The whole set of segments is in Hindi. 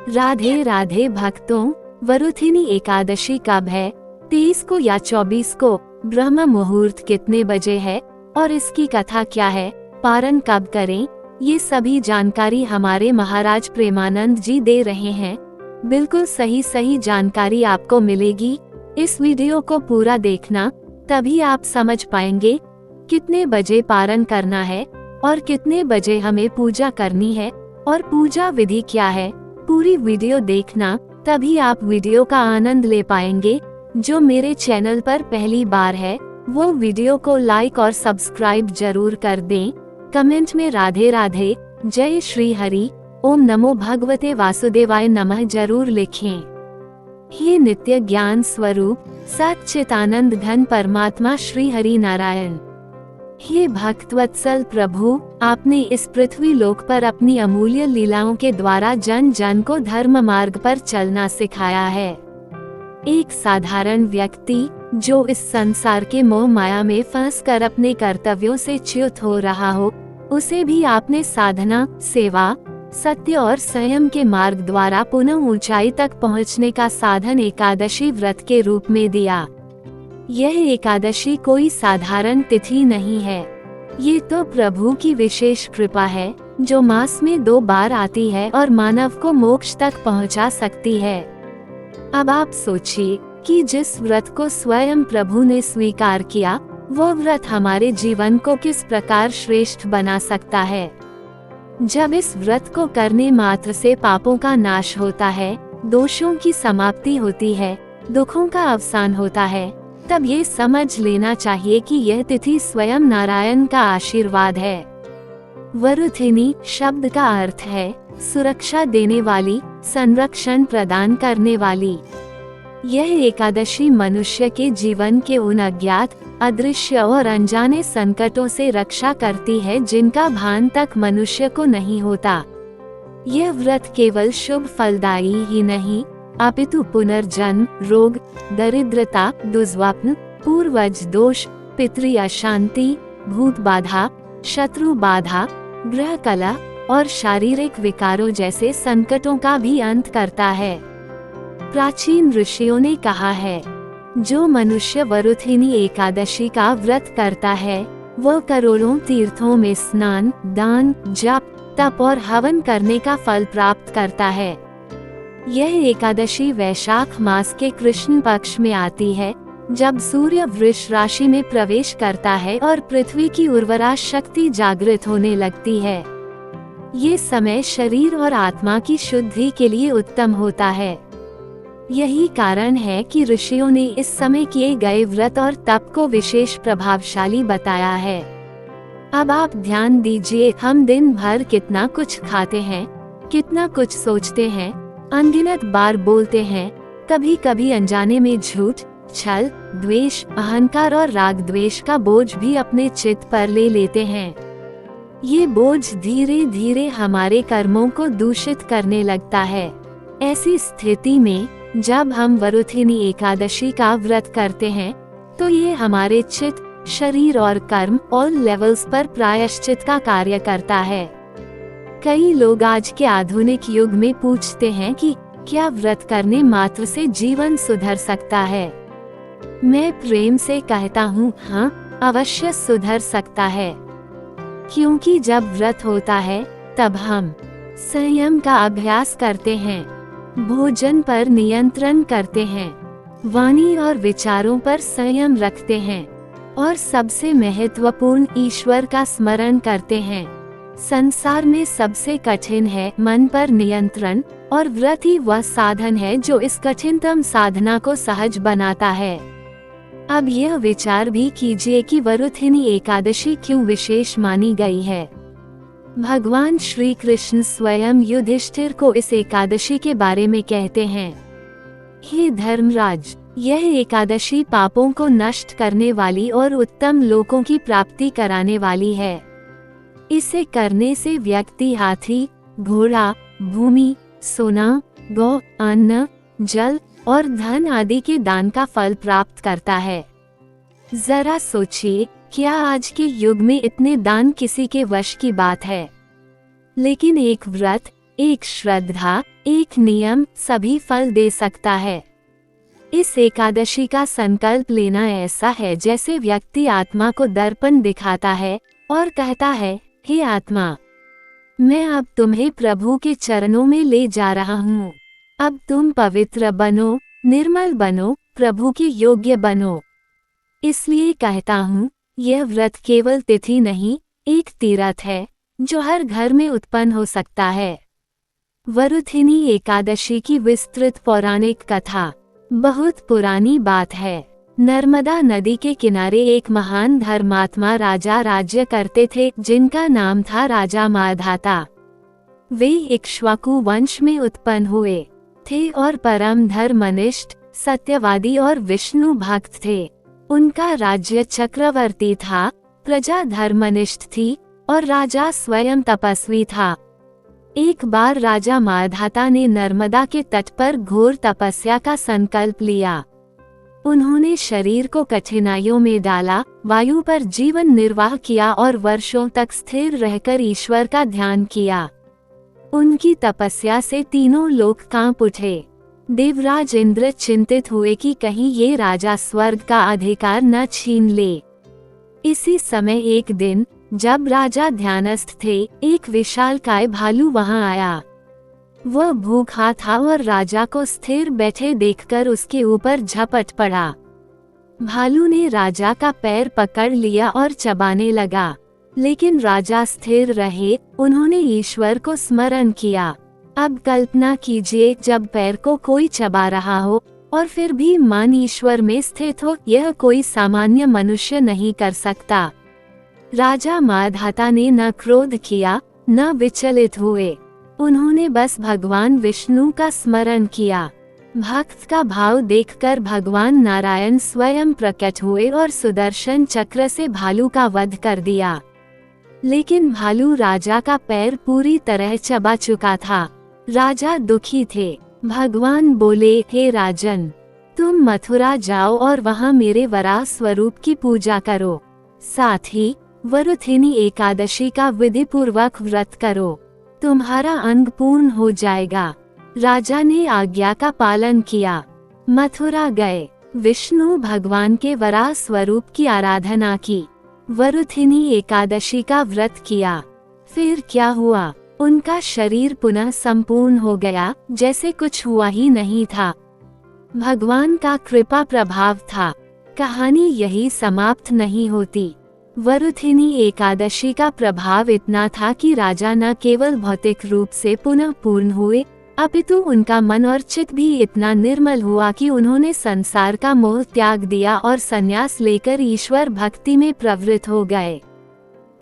राधे राधे भक्तों, वरुथिनी एकादशी कब है? 23 को या 24 को? ब्रह्म मुहूर्त कितने बजे है और इसकी कथा क्या है? पारण कब करें? ये सभी जानकारी हमारे महाराज प्रेमानंद जी दे रहे हैं। बिल्कुल सही जानकारी आपको मिलेगी। इस वीडियो को पूरा देखना, तभी आप समझ पाएंगे कितने बजे पारण करना है और कितने बजे हमें पूजा करनी है और पूजा विधि क्या है। पूरी वीडियो देखना, तभी आप वीडियो का आनंद ले पाएंगे। जो मेरे चैनल पर पहली बार है वो वीडियो को लाइक और सब्सक्राइब जरूर कर दें। कमेंट में राधे राधे, जय श्री हरि, ओम नमो भगवते वासुदेवाय नमः जरूर लिखें। हे नित्य ज्ञान स्वरूप सच्चिदानंद घन परमात्मा श्री हरि नारायण, हे भक्तवत्सल प्रभु, आपने इस पृथ्वी लोक पर अपनी अमूल्य लीलाओं के द्वारा जन जन को धर्म मार्ग पर चलना सिखाया है। एक साधारण व्यक्ति जो इस संसार के मोह माया में फंसकर अपने कर्तव्यों से च्युत हो रहा हो, उसे भी आपने साधना, सेवा, सत्य और संयम के मार्ग द्वारा पुनः ऊंचाई तक पहुंचने का साधन एकादशी व्रत के रूप में दिया। यह एकादशी कोई साधारण तिथि नहीं है, ये तो प्रभु की विशेष कृपा है जो मास में 2 बार आती है और मानव को मोक्ष तक पहुंचा सकती है। अब आप सोचिए कि जिस व्रत को स्वयं प्रभु ने स्वीकार किया, वो व्रत हमारे जीवन को किस प्रकार श्रेष्ठ बना सकता है। जब इस व्रत को करने मात्र से पापों का नाश होता है, दोषों की समाप्ति होती है, दुखों का अवसान होता है, तब ये समझ लेना चाहिए कि यह तिथि स्वयं नारायण का आशीर्वाद है। वरुथिनी शब्द का अर्थ है सुरक्षा देने वाली, संरक्षण प्रदान करने वाली। यह एकादशी मनुष्य के जीवन के उन अज्ञात, अदृश्य और अनजाने संकटों से रक्षा करती है जिनका भान तक मनुष्य को नहीं होता। यह व्रत केवल शुभ फलदायी ही नहीं, अपितु पुनर्जन्म, रोग, दरिद्रता, दुर्स्वप्न, पूर्वज दोष, पितृ अशांति, भूत बाधा, शत्रु बाधा, ग्रह कलह और शारीरिक विकारों जैसे संकटों का भी अंत करता है। प्राचीन ऋषियों ने कहा है, जो मनुष्य वरुथिनी एकादशी का व्रत करता है, वह करोड़ों तीर्थों में स्नान, दान, जप, तप और हवन करने का फल प्राप्त करता है। यह एकादशी वैशाख मास के कृष्ण पक्ष में आती है, जब सूर्य वृष राशि में प्रवेश करता है और पृथ्वी की उर्वरा शक्ति जागृत होने लगती है। ये समय शरीर और आत्मा की शुद्धि के लिए उत्तम होता है। यही कारण है कि ऋषियों ने इस समय किए गए व्रत और तप को विशेष प्रभावशाली बताया है। अब आप ध्यान दीजिए, हम दिन भर कितना कुछ खाते हैं, कितना कुछ सोचते हैं, अनगिनत बार बोलते हैं, कभी कभी अनजाने में झूठ, छल, द्वेष, अहंकार और राग द्वेष का बोझ भी अपने चित्त पर ले लेते हैं। ये बोझ धीरे धीरे हमारे कर्मों को दूषित करने लगता है। ऐसी स्थिति में जब हम वरुथिनी एकादशी का व्रत करते हैं, तो ये हमारे चित्त, शरीर और कर्म ऑल लेवल्स पर प्रायश्चित का कार्य करता है। कई लोग आज के आधुनिक युग में पूछते हैं कि क्या व्रत करने मात्र से जीवन सुधर सकता है? मैं प्रेम से कहता हूँ, हाँ, अवश्य सुधर सकता है। क्योंकि जब व्रत होता है तब हम संयम का अभ्यास करते हैं, भोजन पर नियंत्रण करते हैं, वाणी और विचारों पर संयम रखते हैं और सबसे महत्वपूर्ण ईश्वर का स्मरण करते हैं। संसार में सबसे कठिन है मन पर नियंत्रण, और व्रत ही वह साधन है जो इस कठिनतम साधना को सहज बनाता है। अब यह विचार भी कीजिए कि वरुथिनी एकादशी क्यों विशेष मानी गई है। भगवान श्री कृष्ण स्वयं युधिष्ठिर को इस एकादशी के बारे में कहते हैं, हे धर्मराज, यह एकादशी पापों को नष्ट करने वाली और उत्तम लोकों की प्राप्ति कराने वाली है। इसे करने से व्यक्ति हाथी, घोड़ा, भूमि, सोना, गौ, अन्न, जल और धन आदि के दान का फल प्राप्त करता है। जरा सोचिए, क्या आज के युग में इतने दान किसी के वश की बात है? लेकिन एक व्रत, एक श्रद्धा, एक नियम सभी फल दे सकता है। इस एकादशी का संकल्प लेना ऐसा है जैसे व्यक्ति आत्मा को दर्पण दिखाता है और कहता है, हे आत्मा, मैं अब तुम्हें प्रभु के चरणों में ले जा रहा हूँ। अब तुम पवित्र बनो, निर्मल बनो, प्रभु के योग्य बनो। इसलिए कहता हूँ, यह व्रत केवल तिथि नहीं, एक तीर्थ है जो हर घर में उत्पन्न हो सकता है। वरुथिनी एकादशी की विस्तृत पौराणिक कथा। बहुत पुरानी बात है। नर्मदा नदी के किनारे एक महान धर्मात्मा राजा राज्य करते थे जिनका नाम था राजा माधाता। वे इक्ष्वाकु वंश में उत्पन्न हुए थे और परम धर्मनिष्ठ, सत्यवादी और विष्णु भक्त थे। उनका राज्य चक्रवर्ती था, प्रजा धर्मनिष्ठ थी और राजा स्वयं तपस्वी था। एक बार राजा माधाता ने नर्मदा के तट पर घोर तपस्या का संकल्प लिया। उन्होंने शरीर को कठिनाइयों में डाला, वायु पर जीवन निर्वाह किया और वर्षों तक स्थिर रहकर ईश्वर का ध्यान किया। उनकी तपस्या से तीनों लोक कांप उठे। देवराज इंद्र चिंतित हुए कि कहीं ये राजा स्वर्ग का अधिकार न छीन ले। इसी समय एक दिन जब राजा ध्यानस्थ थे, एक विशालकाय भालू वहां आया। वह भूखा था और राजा को स्थिर बैठे देखकर उसके ऊपर झपट पड़ा। भालू ने राजा का पैर पकड़ लिया और चबाने लगा, लेकिन राजा स्थिर रहे। उन्होंने ईश्वर को स्मरण किया। अब कल्पना कीजिए, जब पैर को कोई चबा रहा हो और फिर भी मन ईश्वर में स्थित हो, यह कोई सामान्य मनुष्य नहीं कर सकता। राजा माधाता ने न क्रोध किया, न विचलित हुए। उन्होंने बस भगवान विष्णु का स्मरण किया। भक्त का भाव देखकर भगवान नारायण स्वयं प्रकट हुए और सुदर्शन चक्र से भालू का वध कर दिया। लेकिन भालू राजा का पैर पूरी तरह चबा चुका था। राजा दुखी थे। भगवान बोले, हे राजन, तुम मथुरा जाओ और वहां मेरे वराह स्वरूप की पूजा करो। साथ ही वरुथिनी एकादशी का विधि पूर्वक व्रत करो। तुम्हारा अंग पूर्ण हो जाएगा। राजा ने आज्ञा का पालन किया। मथुरा गए। विष्णु भगवान के वराह स्वरूप की आराधना की। वरुथिनी एकादशी का व्रत किया। फिर क्या हुआ? उनका शरीर पुनः संपूर्ण हो गया, जैसे कुछ हुआ ही नहीं था। भगवान का कृपा प्रभाव था। कहानी यही समाप्त नहीं होती। वरुथिनी एकादशी का प्रभाव इतना था कि राजा न केवल भौतिक रूप से पुनः पूर्ण हुए, अपितु उनका मन और चित्त भी इतना निर्मल हुआ कि उन्होंने संसार का मोह त्याग दिया और संन्यास लेकर ईश्वर भक्ति में प्रवृत्त हो गए।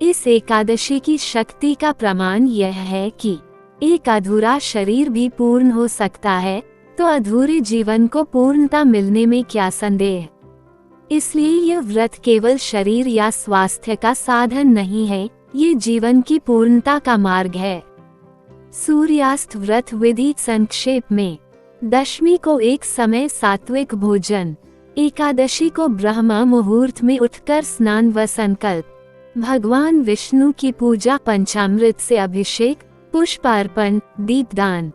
इस एकादशी की शक्ति का प्रमाण यह है कि एक अधूरा शरीर भी पूर्ण हो सकता है, तो अधूरे जीवन को पूर्णता मिलने में क्या संदेह। इसलिए यह व्रत केवल शरीर या स्वास्थ्य का साधन नहीं है, ये जीवन की पूर्णता का मार्ग है। सूर्यास्त व्रत विधि संक्षेप में। दशमी को एक समय सात्विक भोजन। एकादशी को ब्रह्म मुहूर्त में उठकर स्नान व संकल्प। भगवान विष्णु की पूजा, पंचामृत से अभिषेक, पुष्पार्पण, दीपदान।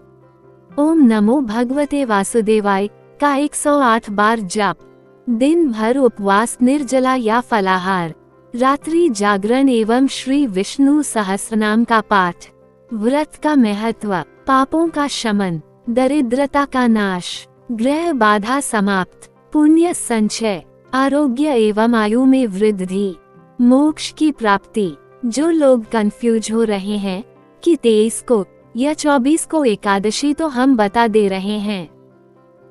ओम नमो भगवते वासुदेवाय का 108 बार जाप। दिन भर उपवास, निर्जला या फलाहार। रात्रि जागरण एवं श्री विष्णु सहस्रनाम का पाठ। व्रत का महत्व। पापों का शमन, दरिद्रता का नाश, ग्रह बाधा समाप्त, पुण्य संचय, आरोग्य एवं आयु में वृद्धि, मोक्ष की प्राप्ति। जो लोग कंफ्यूज हो रहे हैं कि 23 को या 24 को एकादशी, तो हम बता दे रहे हैं।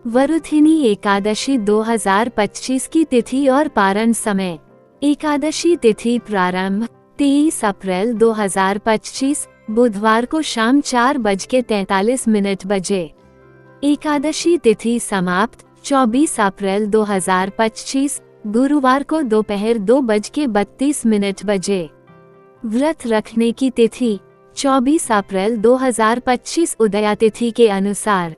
वरुथिनी एकादशी 2025 की तिथि और पारण समय। एकादशी तिथि प्रारंभ 23 अप्रैल 2025 बुधवार को शाम 4:43 बजे। एकादशी तिथि समाप्त 24 अप्रैल 2025 गुरुवार को दोपहर 2:32 बजे। व्रत रखने की तिथि 24 अप्रैल 2025 उदया तिथि के अनुसार।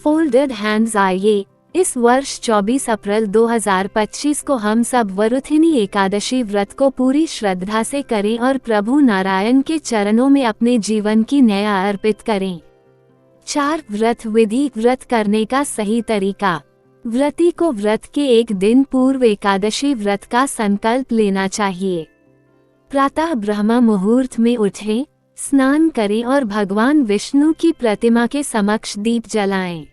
Folded hands. आइए इस वर्ष 24 अप्रैल 2025 को हम सब वरुथिनी एकादशी व्रत को पूरी श्रद्धा से करें और प्रभु नारायण के चरणों में अपने जीवन की नया अर्पित करें। 4 व्रत विधि। व्रत करने का सही तरीका। व्रती को व्रत के एक दिन पूर्व एकादशी व्रत का संकल्प लेना चाहिए। प्रातः ब्रह्म मुहूर्त में उठें, स्नान करें और भगवान विष्णु की प्रतिमा के समक्ष दीप जलाएं।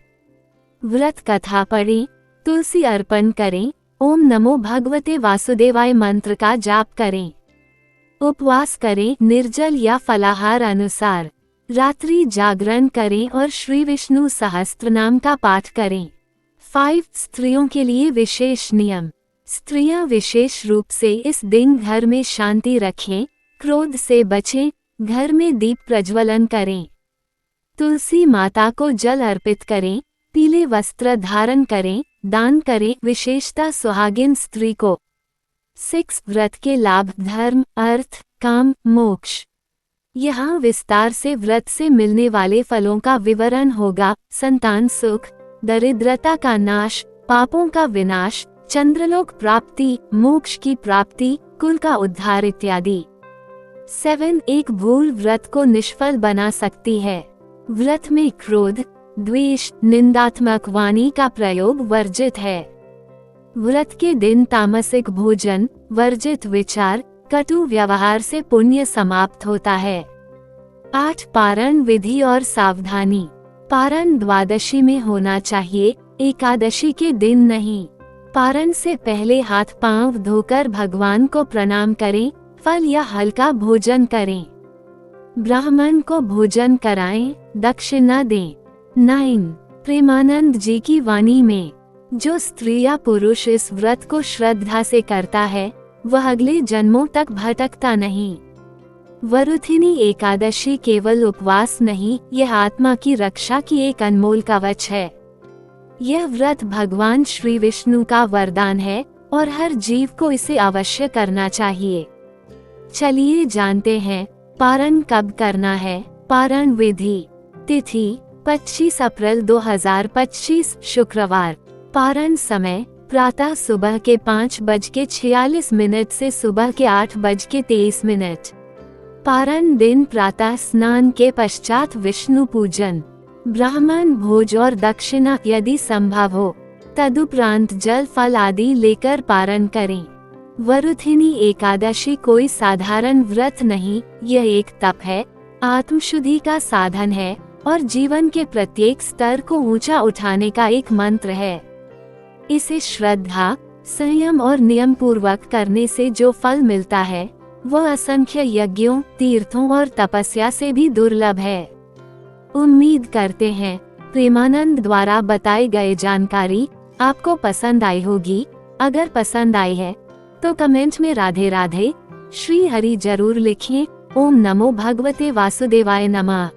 व्रत कथा पढ़ें, तुलसी अर्पण करें, ओम नमो भगवते वासुदेवाय मंत्र का जाप करें। उपवास करें, निर्जल या फलाहार अनुसार। रात्रि जागरण करें और श्री विष्णु सहस्त्रनाम का पाठ करें। 5 स्त्रियों के लिए विशेष नियम। स्त्रियां विशेष रूप से इस दिन घर में शांति रखें, क्रोध से बचें, घर में दीप प्रज्वलन करें। तुलसी माता को जल अर्पित करें, पीले वस्त्र धारण करें, दान करें, विशेषता सुहागिन स्त्री को। 6 व्रत के लाभ। धर्म, अर्थ, काम, मोक्ष। यहाँ विस्तार से व्रत से मिलने वाले फलों का विवरण होगा। संतान सुख, दरिद्रता का नाश, पापों का विनाश, चंद्रलोक प्राप्ति, मोक्ष की प्राप्ति, कुल का उद्धार इत्यादि। 7 एक भूल व्रत को निष्फल बना सकती है। व्रत में क्रोध, द्वेष, निंदात्मक वाणी का प्रयोग वर्जित है। व्रत के दिन तामसिक भोजन, वर्जित विचार, कटु व्यवहार से पुण्य समाप्त होता है। 8 पारण विधि और सावधानी। पारण द्वादशी में होना चाहिए, एकादशी के दिन नहीं। पारण से पहले हाथ पांव धोकर भगवान को प्रणाम करें, फल या हल्का भोजन करें। ब्राह्मण को भोजन कराएं, दक्षिणा दें। 9 प्रेमानंद जी की वाणी में, जो स्त्री या पुरुष इस व्रत को श्रद्धा से करता है वह अगले जन्मों तक भटकता नहीं। वरुथिनी एकादशी केवल उपवास नहीं, यह आत्मा की रक्षा की एक अनमोल कवच है। यह व्रत भगवान श्री विष्णु का वरदान है और हर जीव को इसे अवश्य करना चाहिए। चलिए जानते हैं पारण कब करना है। पारण विधि। तिथि 25 अप्रैल 2025 शुक्रवार। पारण समय प्रातः सुबह के 5:46 से सुबह के 8:23। पारण दिन प्रातः स्नान के पश्चात विष्णु पूजन, ब्राह्मण भोज और दक्षिणा यदि संभव हो। तदुपरांत जल फल आदि लेकर पारण करें। वरुथिनी एकादशी कोई साधारण व्रत नहीं, यह एक तप है, आत्मशुद्धि का साधन है और जीवन के प्रत्येक स्तर को ऊंचा उठाने का एक मंत्र है। इसे श्रद्धा, संयम और नियम पूर्वक करने से जो फल मिलता है वह असंख्य यज्ञों, तीर्थों और तपस्या से भी दुर्लभ है। उम्मीद करते हैं प्रेमानंद द्वारा बताई गई जानकारी आपको पसंद आई होगी। अगर पसंद आई है तो कमेंट में राधे राधे, श्री हरि जरूर लिखें। ओम नमो भगवते वासुदेवाय नमः।